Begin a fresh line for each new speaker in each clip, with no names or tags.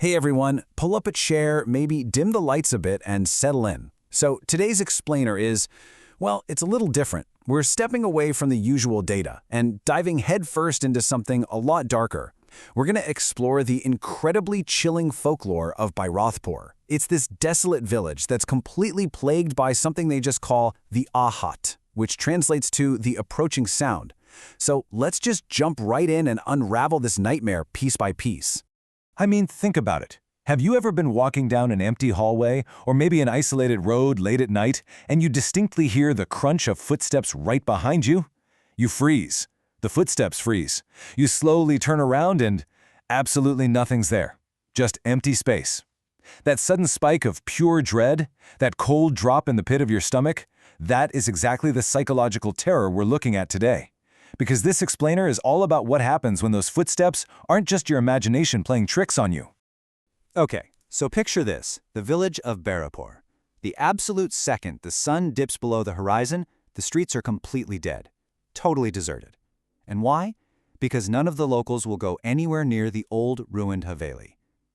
Hey everyone, pull up a chair, maybe dim the lights a bit and settle in. So today's explainer is, well, it's a little different. We're stepping away from the usual data and diving headfirst into something a lot darker. We're going to explore the incredibly chilling folklore of Bhairavpur. It's this desolate village that's completely plagued by something they just call the ahat, which translates to the approaching sound. So let's just jump right in and unravel this nightmare piece by piece.
I mean, think about it. Have you ever been walking down an empty hallway or maybe an isolated road late at night and you distinctly hear the crunch of footsteps right behind you? You freeze. The footsteps freeze. You slowly turn around and absolutely nothing's there. Just empty space. That sudden spike of pure dread, that cold drop in the pit of your stomach, that is exactly the psychological terror we're looking at today. Because this explainer is all about what happens when those footsteps aren't just your imagination playing tricks on you.
Okay, so picture this, the village of Bhairavpur. The absolute second the sun dips below the horizon, the streets are completely dead, totally deserted. And why? Because none of the locals will go anywhere near the old, ruined Haveli.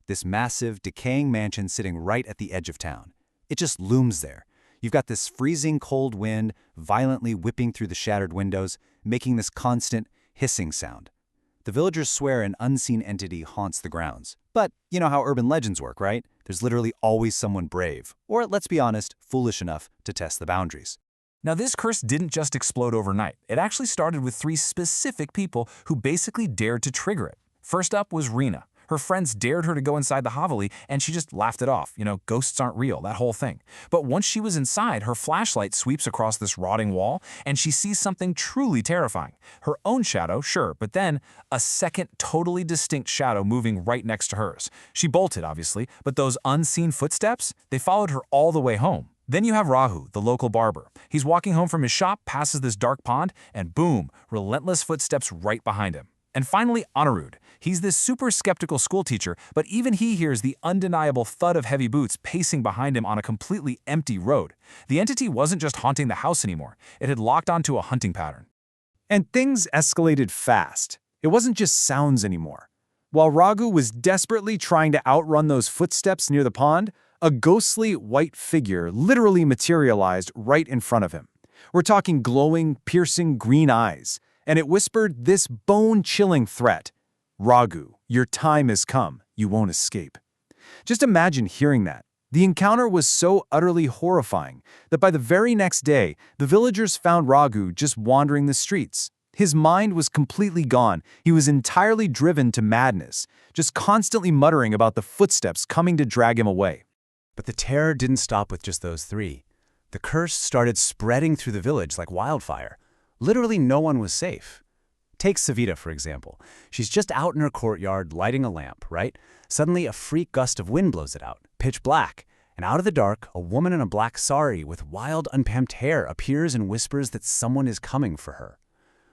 This massive, decaying mansion sitting right at the edge of town. It just looms there. You've got this freezing cold wind violently whipping through the shattered windows, making this constant hissing sound. The villagers swear an unseen entity haunts the grounds. But you know how urban legends work, right? There's literally always someone brave, or let's be honest, foolish enough to test the boundaries.
Now, this curse didn't just explode overnight. It actually started with 3 specific people who basically dared to trigger it. First up was Rena. Her friends dared her to go inside the Haveli, and she just laughed it off. You know, ghosts aren't real, that whole thing. But once she was inside, her flashlight sweeps across this rotting wall, and she sees something truly terrifying. Her own shadow, sure, but then a second totally distinct shadow moving right next to hers. She bolted, obviously, but those unseen footsteps, they followed her all the way home. Then you have Rahu, the local barber. He's walking home from his shop, passes this dark pond, and boom, relentless footsteps right behind him. And finally, Anirudh. He's this super skeptical schoolteacher, but even he hears the undeniable thud of heavy boots pacing behind him on a completely empty road. The entity wasn't just haunting the house anymore. It had locked onto a hunting pattern.
And things escalated fast. It wasn't just sounds anymore. While Raghu was desperately trying to outrun those footsteps near the pond, a ghostly white figure literally materialized right in front of him. We're talking glowing, piercing green eyes, and it whispered this bone-chilling threat. Raghu, your time has come. You won't escape. Just imagine hearing that. The encounter was so utterly horrifying that by the very next day, the villagers found Raghu just wandering the streets. His mind was completely gone. He was entirely driven to madness, just constantly muttering about the footsteps coming to drag him away.
But the terror didn't stop with just those 3. The curse started spreading through the village like wildfire. Literally no one was safe. Take Savita, for example. She's just out in her courtyard lighting a lamp, right? Suddenly a freak gust of wind blows it out, pitch black. And out of the dark, a woman in a black sari with wild, unkempt hair appears and whispers that someone is coming for her.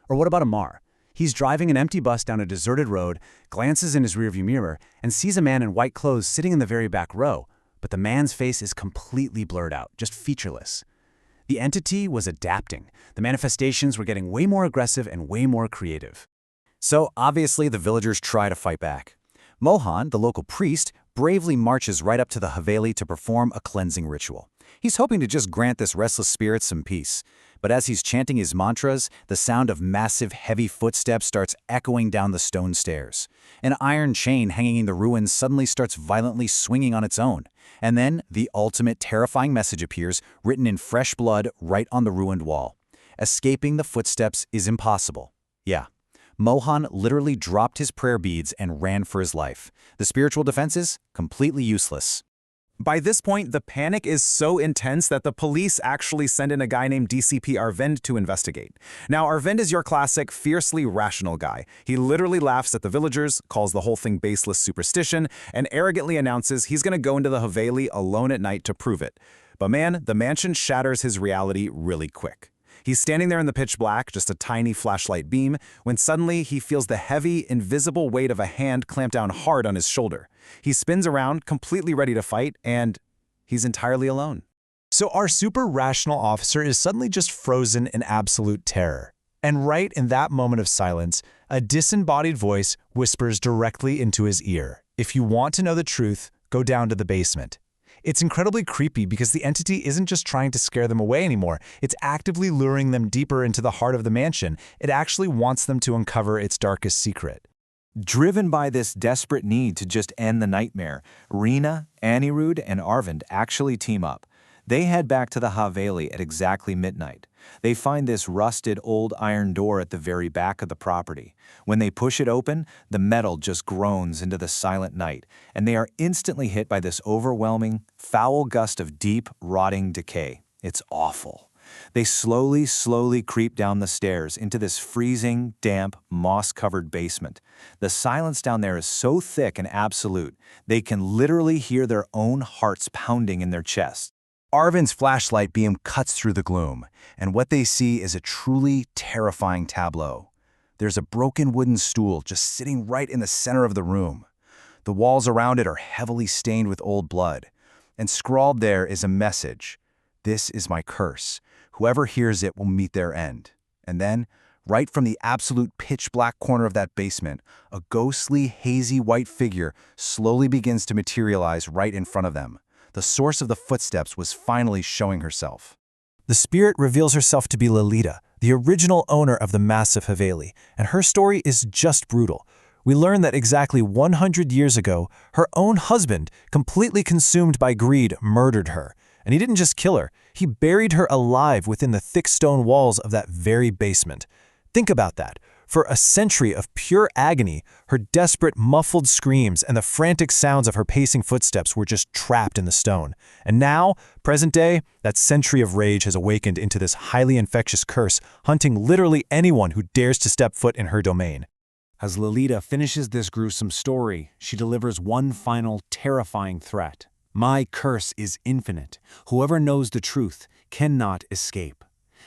Or what about Amar? He's driving an empty bus down a deserted road, glances in his rearview mirror, and sees a man in white clothes sitting in the very back row. But the man's face is completely blurred out, just featureless. The entity was adapting. The manifestations were getting way more aggressive and way more creative. So obviously the villagers try to fight back. Mohan, the local priest, bravely marches right up to the Haveli to perform a cleansing ritual. He's hoping to just grant this restless spirit some peace. But as he's chanting his mantras, the sound of massive, heavy footsteps starts echoing down the stone stairs. An iron chain hanging in the ruins suddenly starts violently swinging on its own. And then the ultimate terrifying message appears, written in fresh blood right on the ruined wall. Escaping the footsteps is impossible. Yeah. Mohan literally dropped his prayer beads and ran for his life. The spiritual defenses? Completely useless.
By this point, the panic is so intense that the police actually send in a guy named DCP Arvind to investigate. Now, Arvind is your classic, fiercely rational guy. He literally laughs at the villagers, calls the whole thing baseless superstition, and arrogantly announces he's going to go into the Haveli alone at night to prove it. But man, the mansion shatters his reality really quick. He's standing there in the pitch black, just a tiny flashlight beam, when suddenly he feels the heavy, invisible weight of a hand clamp down hard on his shoulder. He spins around, completely ready to fight, and he's entirely alone.
So our super rational officer is suddenly just frozen in absolute terror. And right in that moment of silence, a disembodied voice whispers directly into his ear. If you want to know the truth, go down to the basement. It's incredibly creepy because the entity isn't just trying to scare them away anymore, it's actively luring them deeper into the heart of the mansion. It actually wants them to uncover its darkest secret.
Driven by this desperate need to just end the nightmare, Rina, Anirudh, and Arvind actually team up. They head back to the Haveli at exactly midnight. They find this rusted old iron door at the very back of the property. When they push it open, the metal just groans into the silent night, and they are instantly hit by this overwhelming, foul gust of deep, rotting decay. It's awful. They slowly creep down the stairs into this freezing, damp, moss-covered basement. The silence down there is so thick and absolute, they can literally hear their own hearts pounding in their chests.
Arvind's flashlight beam cuts through the gloom, and what they see is a truly terrifying tableau. There's a broken wooden stool just sitting right in the center of the room. The walls around it are heavily stained with old blood, and scrawled there is a message: "This is my curse. Whoever hears it will meet their end." And then, right from the absolute pitch-black corner of that basement, a ghostly, hazy white figure slowly begins to materialize right in front of them. The source of the footsteps was finally showing herself.
The spirit reveals herself to be Lalita, the original owner of the massive Haveli, and her story is just brutal. We learn that exactly 100 years ago, her own husband, completely consumed by greed, murdered her. And he didn't just kill her, he buried her alive within the thick stone walls of that very basement. Think about that. For a century of pure agony, her desperate, muffled screams and the frantic sounds of her pacing footsteps were just trapped in the stone. And now, present day, that century of rage has awakened into this highly infectious curse, hunting literally anyone who dares to step foot in her domain. As Lalita finishes this gruesome story, she delivers one final, terrifying threat. "My curse is infinite. Whoever knows the truth cannot escape."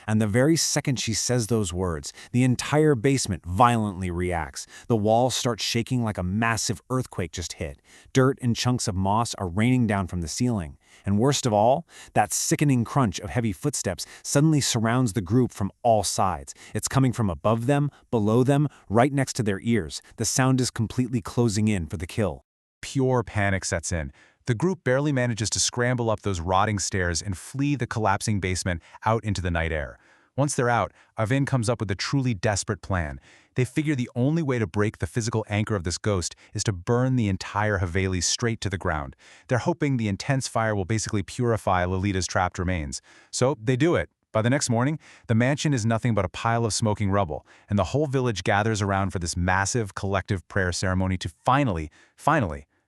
And the very second she says those words, the entire basement violently reacts. The walls start shaking like a massive earthquake just hit. Dirt and chunks of moss are raining down from the ceiling. And worst of all, that sickening crunch of heavy footsteps suddenly surrounds the group from all sides. It's coming from above them, below them, right next to their ears. The sound is completely closing in for the kill.
Pure panic sets in. The group barely manages to scramble up those rotting stairs and flee the collapsing basement out into the night air. Once they're out, Arvind comes up with a truly desperate plan. They figure the only way to break the physical anchor of this ghost is to burn the entire Haveli straight to the ground. They're hoping the intense fire will basically purify Lalita's trapped remains. So they do it. By the next morning, the mansion is nothing but a pile of smoking rubble, and the whole village gathers around for this massive collective prayer ceremony to finally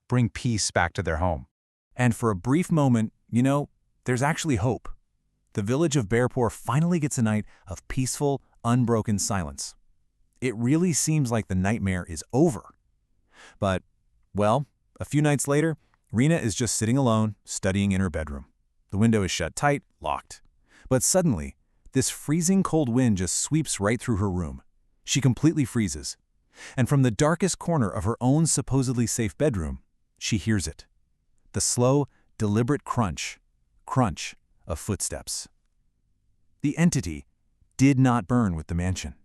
bring peace back to their home.
And for a brief moment, there's actually hope. The village of Bhairavpur finally gets a night of peaceful, unbroken silence. It really seems like the nightmare is over. But, well, a few nights later, Rina is just sitting alone, studying in her bedroom. The window is shut tight, locked. But suddenly, this freezing cold wind just sweeps right through her room. She completely freezes. And from the darkest corner of her own supposedly safe bedroom, she hears it. The slow, deliberate crunch of footsteps. The entity did not burn with the mansion.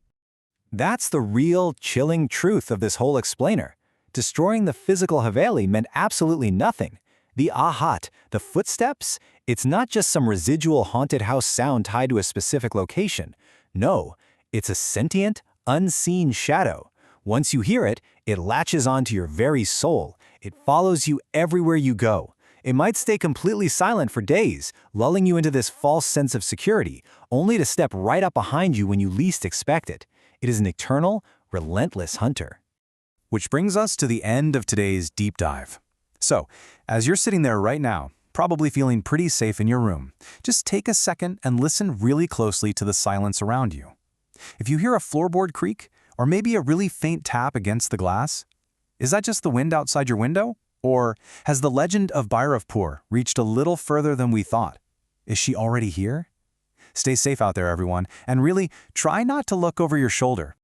That's the real, chilling truth of this whole explainer. Destroying the physical Haveli meant absolutely nothing. The ahat, the footsteps, it's not just some residual haunted house sound tied to a specific location. No, it's a sentient, unseen shadow. Once you hear it, it latches onto your very soul. It follows you everywhere you go. It might stay completely silent for days, lulling you into this false sense of security, only to step right up behind you when you least expect it. It is an eternal, relentless hunter. Which brings us to the end of today's deep dive. So, as you're sitting there right now, probably feeling pretty safe in your room, just take a second and listen really closely to the silence around you. If you hear a floorboard creak, or maybe a really faint tap against the glass, is that just the wind outside your window? Or has the legend of Bhairavpur reached a little further than we thought? Is she already here? Stay safe out there, everyone, and really try not to look over your shoulder.